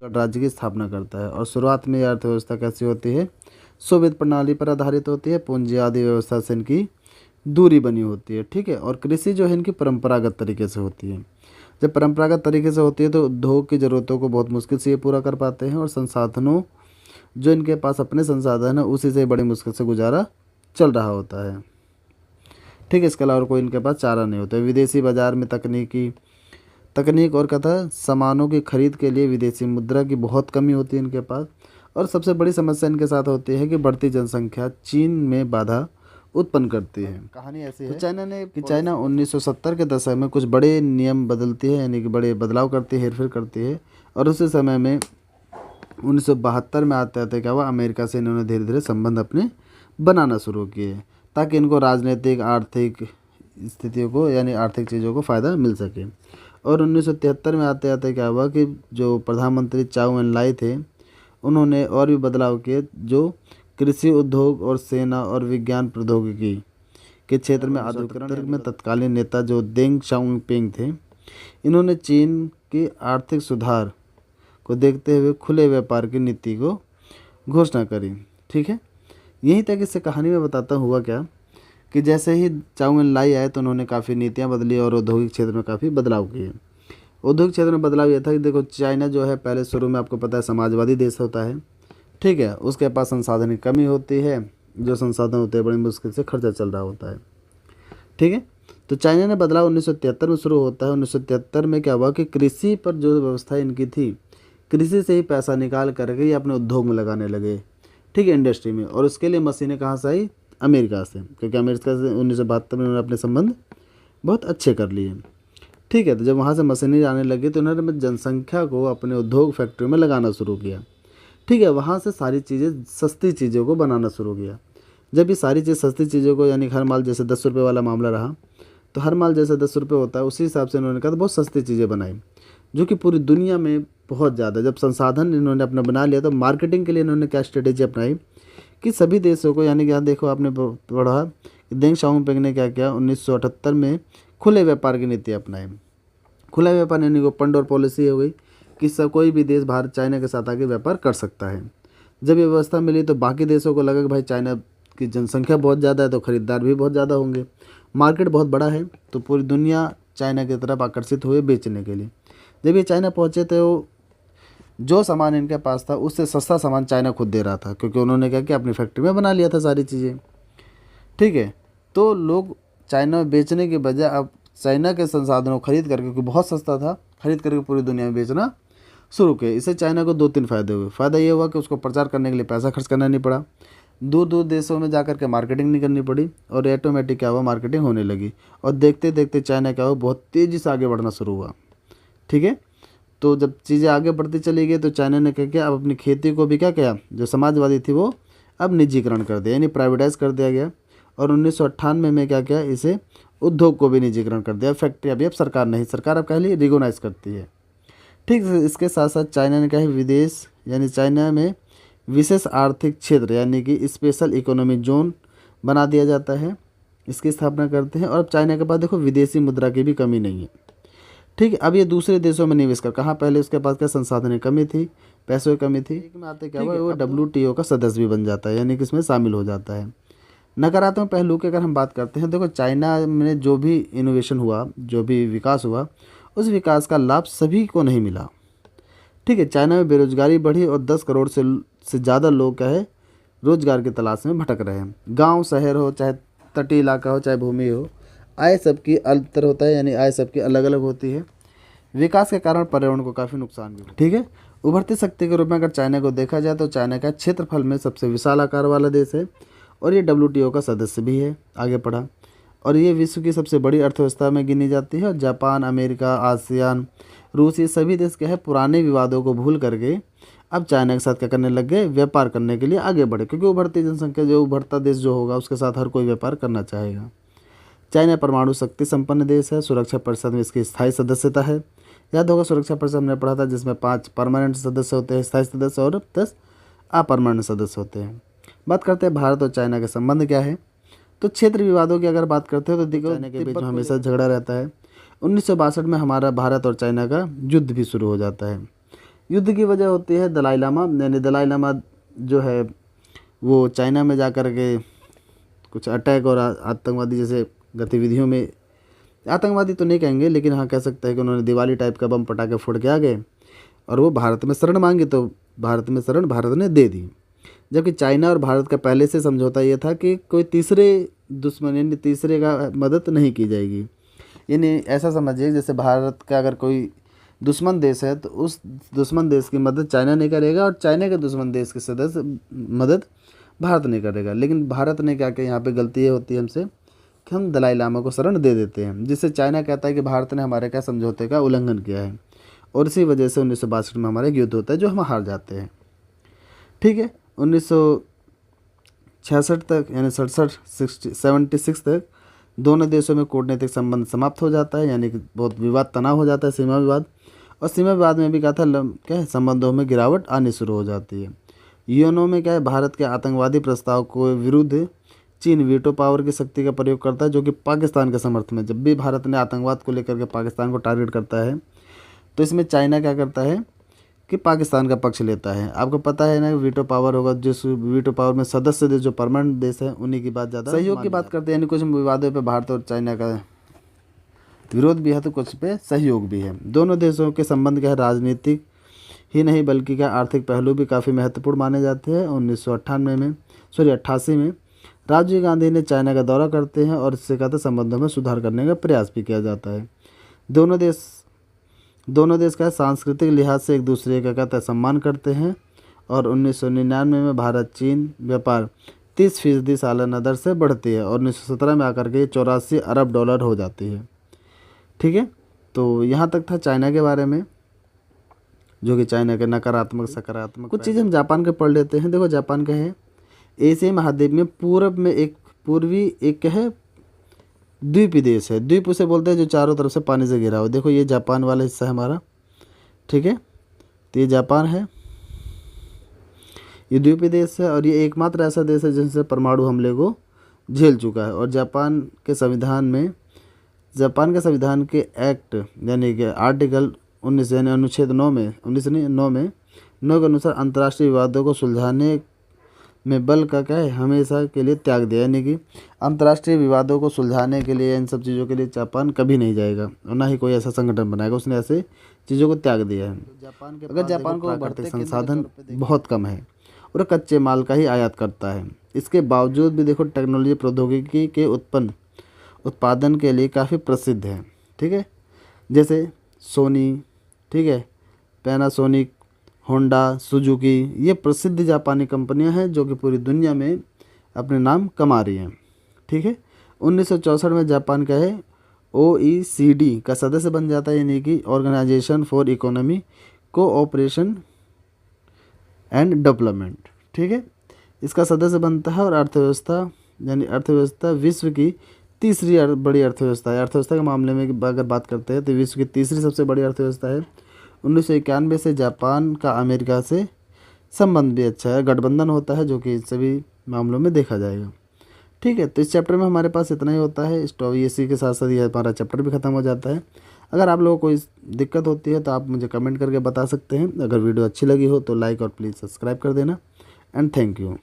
राज्य की स्थापना करता है। और शुरुआत में यह अर्थव्यवस्था कैसी होती है, सोवियत प्रणाली पर आधारित होती है। पूंजीवादी व्यवस्था से इनकी दूरी बनी होती है, ठीक है। और कृषि जो है इनकी परंपरागत तरीके से होती है। जब परंपरागत तरीके से होती है तो उद्योग की ज़रूरतों को बहुत मुश्किल से ये पूरा कर पाते हैं, और संसाधनों जो इनके पास अपने संसाधन है उसी से बड़ी मुश्किल से गुजारा चल रहा होता है, ठीक है। इसके अलावा और कोई इनके पास चारा नहीं होता है। विदेशी बाजार में तकनीक और कथा सामानों की खरीद के लिए विदेशी मुद्रा की बहुत कमी होती है इनके पास। और सबसे बड़ी समस्या इनके साथ होती है कि बढ़ती जनसंख्या चीन में बाधा उत्पन्न करती है। कहानी ऐसी है चाइना 1970 के दशक में कुछ बड़े नियम बदलती है, यानी कि बड़े बदलाव करती है, हेरफेर करती है। और उसी समय में 1972 में आते आते क्या हुआ, अमेरिका से इन्होंने धीरे धीरे संबंध अपने बनाना शुरू किए, ताकि इनको राजनीतिक आर्थिक स्थितियों को यानी आर्थिक चीज़ों को फ़ायदा मिल सके। और 1973 में आते आते क्या हुआ कि जो प्रधानमंत्री चाउ एन लाई थे उन्होंने और भी बदलाव किए, जो कृषि उद्योग और सेना और विज्ञान प्रौद्योगिकी के क्षेत्र में आधुनिकीकरण में तत्कालीन नेता जो देंग शाओपिंग थे, इन्होंने चीन की आर्थिक सुधार को देखते हुए खुले व्यापार की नीति को घोषणा करी, ठीक है। यहीं तक इससे कहानी में बताता हुआ क्या कि जैसे ही चाउ एन लाई आए तो उन्होंने काफ़ी नीतियाँ बदली और औद्योगिक क्षेत्र में काफ़ी बदलाव किए। औद्योगिक क्षेत्र में बदलाव ये था कि देखो, चाइना जो है पहले शुरू में आपको पता है समाजवादी देश होता है, ठीक है। उसके पास संसाधन की कमी होती है, जो संसाधन होते हैं बड़ी मुश्किल से खर्चा चल रहा होता है, ठीक है। तो चाइना ने बदलाव 1973 में शुरू होता है। 1973 में क्या हुआ कि कृषि पर जो व्यवस्था इनकी थी, कृषि से ही पैसा निकाल करके ये अपने उद्योग में लगाने लगे, ठीक है, इंडस्ट्री में। और उसके लिए मशीनें कहाँ से आई, अमेरिका से, क्योंकि अमेरिका से 1972 में उन्होंने अपने संबंध बहुत अच्छे कर लिए, ठीक है। तो जब वहाँ से मशीनरी आने लगी तो उन्होंने जनसंख्या को अपने उद्योग फैक्ट्री में लगाना शुरू किया, ठीक है। वहाँ से सारी चीज़ें सस्ती चीज़ों को बनाना शुरू किया। जब ये सारी चीज़ सस्ती चीज़ों को, यानी हर माल जैसे 10 रुपये वाला मामला रहा, तो हर माल जैसे 10 रुपये होता है उसी हिसाब से इन्होंने कहा तो बहुत सस्ती चीज़ें बनाई, जो कि पूरी दुनिया में बहुत ज़्यादा। जब संसाधन इन्होंने अपना बना लिया तो मार्केटिंग के लिए इन्होंने क्या स्ट्रेटेजी अपनाई कि सभी देशों को, यानी कि यहाँ देखो आपने पढ़ा कि देंग शाओपिंग ने क्या किया, 1978 में खुले व्यापार की नीति अपनाई। खुला व्यापार यानी कि ओपन डोर पॉलिसी हो गई कि सब कोई भी देश भारत चाइना के साथ आके व्यापार कर सकता है। जब ये व्यवस्था मिली तो बाकी देशों को लगा कि भाई चाइना की जनसंख्या बहुत ज़्यादा है तो ख़रीदार भी बहुत ज़्यादा होंगे, मार्केट बहुत बड़ा है, तो पूरी दुनिया चाइना की तरफ आकर्षित हुए बेचने के लिए। जब ये चाइना पहुँचे तो जो सामान इनके पास था उससे सस्ता सामान चाइना खुद दे रहा था, क्योंकि उन्होंने क्या किया, अपनी फैक्ट्री में बना लिया था सारी चीज़ें, ठीक है। तो लोग चाइना में बेचने के बजाय अब चाइना के संसाधनों को खरीद करके, क्योंकि बहुत सस्ता था, खरीद करके पूरी दुनिया में बेचना शुरू किया। इससे चाइना को 2-3 फ़ायदे हुए। फ़ायदा ये हुआ कि उसको प्रचार करने के लिए पैसा खर्च करना नहीं पड़ा, दूर दूर देशों में जाकर के मार्केटिंग नहीं करनी पड़ी, और ऑटोमेटिक क्या हुआ, मार्केटिंग होने लगी। और देखते देखते चाइना क्या हुआ, बहुत तेज़ी से आगे बढ़ना शुरू हुआ, ठीक है। तो जब चीज़ें आगे बढ़ती चली गई तो चाइना ने क्या किया, अब अपनी खेती को भी क्या किया, जो समाजवादी थी वो अब निजीकरण कर दिया, यानी प्राइवेटाइज कर दिया गया। और 1998 में क्या किया, इसे उद्योग को भी निजीकरण कर दिया। फैक्ट्री अभी अब सरकार नहीं, सरकार अब कह ली रिकॉग्नाइज करती है, ठीक है। इसके साथ साथ चाइना ने क्या है, विदेश यानी चाइना में विशेष आर्थिक क्षेत्र यानी कि स्पेशल इकोनॉमिक जोन बना दिया जाता है, इसकी स्थापना करते हैं। और अब चाइना के पास देखो विदेशी मुद्रा की भी कमी नहीं है, ठीक है। अब ये दूसरे देशों में निवेश कर, कहाँ पहले उसके पास क्या संसाधन की कमी थी, पैसों की कमी थी, में आते क्या हुआ, वो WTO का सदस्य भी बन जाता है, यानी कि इसमें शामिल हो जाता है। नकारात्मक पहलू की अगर हम बात करते हैं, देखो चाइना में जो भी इनोवेशन हुआ, जो भी विकास हुआ, उस विकास का लाभ सभी को नहीं मिला, ठीक है। चाइना में बेरोजगारी बढ़ी और 10 करोड़ से ज़्यादा लोग क्या है, रोजगार की तलाश में भटक रहे हैं। गांव शहर हो, चाहे तटीय इलाका हो, चाहे भूमि हो, आय सबकी अंतर होता है, यानी आय सबकी अलग अलग होती है। विकास के कारण पर्यावरण को काफ़ी नुकसान भी होता है, ठीक है। उभरती शक्ति के रूप में अगर चाइना को देखा जाए तो चाइना का क्षेत्रफल में सबसे विशाल आकार वाला देश है, और ये WTO का सदस्य भी है, आगे पढ़ा। और ये विश्व की सबसे बड़ी अर्थव्यवस्था में गिनी जाती है। और जापान, अमेरिका, आसियान, रूस, ये सभी देश क्या है, पुराने विवादों को भूल करके अब चाइना के साथ क्या करने लग गए, व्यापार करने के लिए आगे बढ़े, क्योंकि उभरती जनसंख्या, जो उभरता देश जो होगा उसके साथ हर कोई व्यापार करना चाहेगा। चाइना परमाणु शक्ति संपन्न देश है, सुरक्षा परिषद में इसकी स्थायी सदस्यता है। याद होगा सुरक्षा परिषद हमने पढ़ा था, जिसमें 5 परमानेंट सदस्य होते हैं, स्थायी सदस्य, और 10 अपरमानेंट सदस्य होते हैं। बात करते हैं भारत और चाइना के संबंध क्या है, तो क्षेत्र विवादों की अगर बात करते हो तो देखो चाइना के बीच में हमेशा झगड़ा रहता है। 1962 में हमारा भारत और चाइना का युद्ध भी शुरू हो जाता है। युद्ध की वजह होती है दलाई लामा, यानी दलाई लामा जो है वो चाइना में जा कर के कुछ अटैक और आतंकवादी जैसे गतिविधियों में, आतंकवादी तो नहीं कहेंगे लेकिन हाँ कह सकते हैं कि उन्होंने दिवाली टाइप का बम पटाखे फोड़ के आ गए और वो भारत में शरण मांगी, तो भारत में शरण भारत ने दे दी। जबकि चाइना और भारत का पहले से समझौता ये था कि कोई तीसरे दुश्मन यानी तीसरे का मदद नहीं की जाएगी। यानी ऐसा समझिए जैसे भारत का अगर कोई दुश्मन देश है तो उस दुश्मन देश की मदद चाइना नहीं करेगा और चाइना के दुश्मन देश के सदस्य मदद भारत नहीं करेगा। लेकिन भारत ने क्या किया, यहाँ पे गलती ये होती है हमसे कि हम दलाई लामा को शरण दे देते हैं, जिससे चाइना कहता है कि भारत ने हमारे क्या समझौते का उल्लंघन किया है और इसी वजह से 1962 में हमारा युद्ध होता है जो हम हार जाते हैं। ठीक है, 1966 तक यानी 76 तक दोनों देशों में कूटनीतिक संबंध समाप्त हो जाता है, यानी कि बहुत विवाद तनाव हो जाता है, सीमा विवाद। और सीमा विवाद में भी क्या था, क्या है, संबंधों में गिरावट आनी शुरू हो जाती है। यूएनओ में क्या है, भारत के आतंकवादी प्रस्ताव को विरुद्ध चीन वीटो पावर की शक्ति का प्रयोग करता है, जो कि पाकिस्तान के समर्थन में। जब भी भारत ने आतंकवाद को लेकर के पाकिस्तान को टारगेट करता है तो इसमें चाइना क्या करता है कि पाकिस्तान का पक्ष लेता है। आपको पता है ना, वीटो पावर होगा, जिस वीटो पावर में सदस्य देश जो परमानेंट देश है उन्हीं की बात ज़्यादा सहयोग की बात करते हैं। यानी कुछ विवादों पे भारत और चाइना का विरोध भी है तो कुछ पे सहयोग भी है। दोनों देशों के संबंध क्या है, राजनीतिक ही नहीं बल्कि क्या आर्थिक पहलू भी काफ़ी महत्वपूर्ण माने जाते हैं। 1988 में राजीव गांधी ने चाइना का दौरा करते हैं और इससे कहते संबंधों में सुधार करने का प्रयास भी किया जाता है। दोनों देश का सांस्कृतिक लिहाज से एक दूसरे का कहता है सम्मान करते हैं और 1999 में भारत चीन व्यापार 30% सालाना दर से बढ़ती है और 1917 में आकर के ये 84 अरब डॉलर हो जाती है। ठीक है, तो यहाँ तक था चाइना के बारे में, जो कि चाइना के नकारात्मक सकारात्मक। कुछ चीज़ें हम जापान के पढ़ लेते हैं। देखो जापान का है एशिया महाद्वीप में पूर्व में एक क्या है द्वीपी देश है। द्वीप उसे बोलते हैं जो चारों तरफ से पानी से घिरा हो। देखो ये जापान वाला हिस्सा है हमारा, ठीक है, तो ये जापान है, ये द्वीपी देश है और ये एकमात्र ऐसा देश है जिनसे परमाणु हमले को झेल चुका है। और जापान के संविधान के एक्ट यानी कि आर्टिकल 19 यानी अनुच्छेद 9 के अनुसार अंतर्राष्ट्रीय विवादों को सुलझाने में बल का क्या है हमेशा के लिए त्याग दिया। यानी कि अंतर्राष्ट्रीय विवादों को सुलझाने के लिए इन सब चीज़ों के लिए जापान कभी नहीं जाएगा और ना ही कोई ऐसा संगठन बनाएगा। उसने ऐसे चीज़ों को त्याग दिया है। अगर जापान को प्राकृतिक संसाधन बहुत कम है और कच्चे माल का ही आयात करता है, इसके बावजूद भी देखो टेक्नोलॉजी प्रौद्योगिकी के उत्पादन के लिए काफ़ी प्रसिद्ध है। ठीक है, जैसे सोनी, ठीक है, पैनासोनिक, होंडा, सुजुकी, ये प्रसिद्ध जापानी कंपनियां हैं जो कि पूरी दुनिया में अपने नाम कमा रही हैं। ठीक है, 1964 में जापान का है OECD का सदस्य बन जाता है, यानी कि organization for economy cooperation and development. ठीक है, इसका सदस्य बनता है और अर्थव्यवस्था विश्व की तीसरी बड़ी अर्थव्यवस्था है। अर्थव्यवस्था के मामले में अगर बात करते हैं तो विश्व की तीसरी सबसे बड़ी अर्थव्यवस्था है। 1991 से जापान का अमेरिका से संबंध भी अच्छा है, गठबंधन होता है जो कि इन सभी मामलों में देखा जाएगा। ठीक है, तो इस चैप्टर में हमारे पास इतना ही होता है। इसी के साथ साथ ये हमारा चैप्टर भी ख़त्म हो जाता है। अगर आप लोगों को कोई दिक्कत होती है तो आप मुझे कमेंट करके बता सकते हैं। अगर वीडियो अच्छी लगी हो तो लाइक और प्लीज़ सब्सक्राइब कर देना एंड थैंक यू।